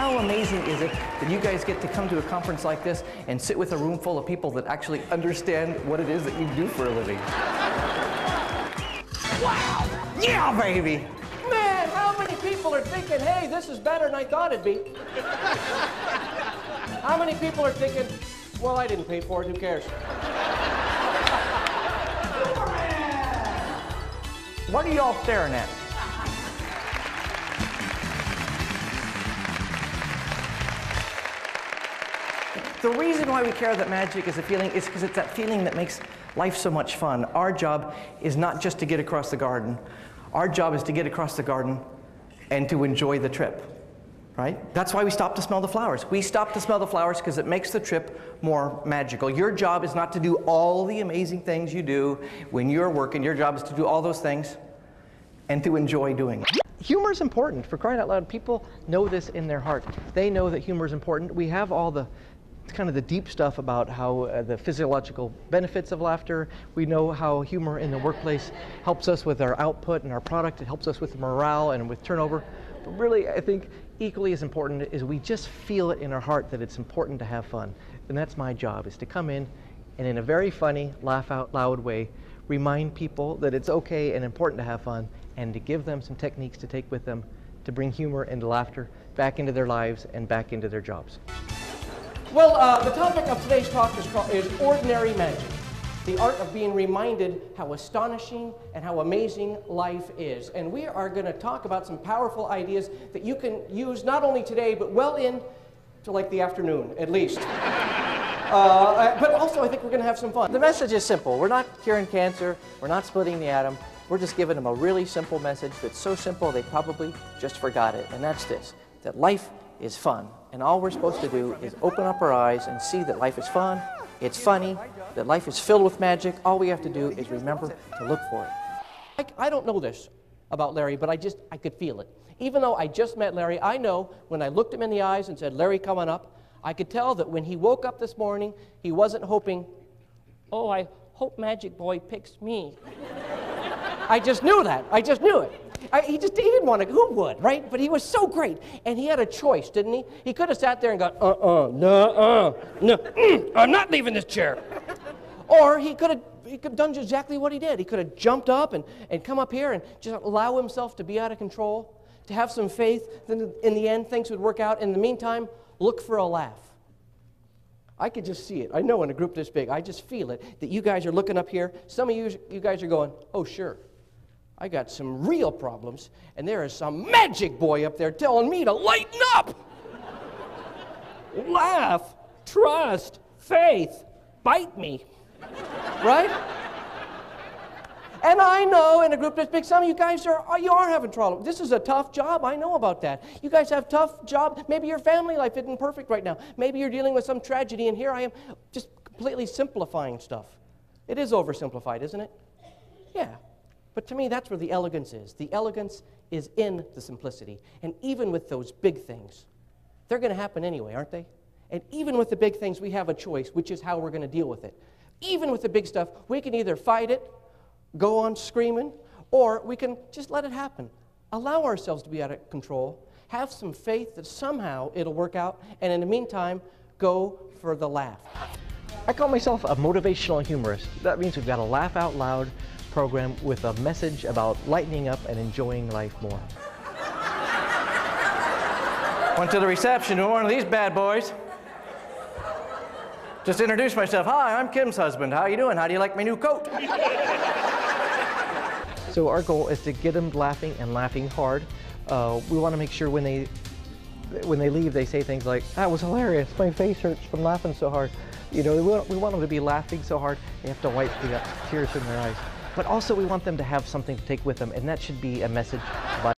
how amazing is it that you guys get to come to a conference like this and sit with a room full of people that actually understand what it is that you do for a living? Wow! Yeah, baby! Man, how many people are thinking, hey, this is better than I thought it'd be? How many people are thinking, well, I didn't pay for it, who cares? What are y'all staring at? The reason why we care that magic is a feeling is because it's that feeling that makes life so much fun. Our job is not just to get across the garden. Our job is to get across the garden and to enjoy the trip, right? That's why we stop to smell the flowers. We stop to smell the flowers because it makes the trip more magical. Your job is not to do all the amazing things you do when you're working. Your job is to do all those things and to enjoy doing it. Humor is important, for crying out loud. People know this in their heart. They know that humor is important. We have all the kind of the deep stuff about how the physiological benefits of laughter. We know how humor in the workplace helps us with our output and our product. It helps us with morale and with turnover. But really, I think equally as important is we just feel it in our heart that it's important to have fun. And that's my job, is to come in and in a very funny, laugh out loud way, remind people that it's okay and important to have fun, and to give them some techniques to take with them to bring humor and laughter back into their lives and back into their jobs. Well, the topic of today's talk is ordinary magic, the art of being reminded how astonishing and how amazing life is. And we are going to talk about some powerful ideas that you can use not only today, but well into like the afternoon, at least. But also, I think we're going to have some fun. The message is simple. We're not curing cancer. We're not splitting the atom. We're just giving them a really simple message that's so simple they probably just forgot it. And that's this, that life is fun. And all we're supposed to do is open up our eyes and see that life is fun, it's funny, that life is filled with magic. All we have to do is remember to look for it. I don't know this about Larry, but I could feel it. Even though I just met Larry, I know when I looked him in the eyes and said, Larry, coming up, I could tell that when he woke up this morning, he wasn't hoping, oh, I hope Magic Boy picks me. I just knew that. I just knew it. He didn't want to, who would, right? But he was so great. And he had a choice, didn't he? He could have sat there and gone, no, I'm not leaving this chair. Or he could have done exactly what he did. He could have jumped up and come up here and just allow himself to be out of control, to have some faith that in the end things would work out. In the meantime, look for a laugh. I could just see it. I know in a group this big, I just feel it, that you guys are looking up here. Some of you guys are going, oh, sure. I got some real problems, and there is some magic boy up there telling me to lighten up. Laugh, trust, faith, bite me, right? And I know in a group this big, some of you guys are having trouble. This is a tough job, I know about that. You guys have tough jobs. Maybe your family life isn't perfect right now. Maybe you're dealing with some tragedy, and here I am just completely simplifying stuff. It is oversimplified, isn't it? Yeah. But to me, that's where the elegance is. The elegance is in the simplicity. And even with those big things, they're going to happen anyway, aren't they? And even with the big things, we have a choice, which is how we're going to deal with it. Even with the big stuff, we can either fight it, go on screaming, or we can just let it happen. Allow ourselves to be out of control. Have some faith that somehow it'll work out. And in the meantime, go for the laugh. I call myself a motivational humorist. That means we've got a laugh out loud program with a message about lightening up and enjoying life more. Went to the reception to one of these bad boys. Just introduced myself. Hi, I'm Kim's husband. How you doing? How do you like my new coat? So our goal is to get them laughing and laughing hard. We want to make sure when they leave, they say things like, that was hilarious. My face hurts from laughing so hard. You know, we want them to be laughing so hard, they have to wipe the tears from their eyes. But also we want them to have something to take with them, and that should be a message about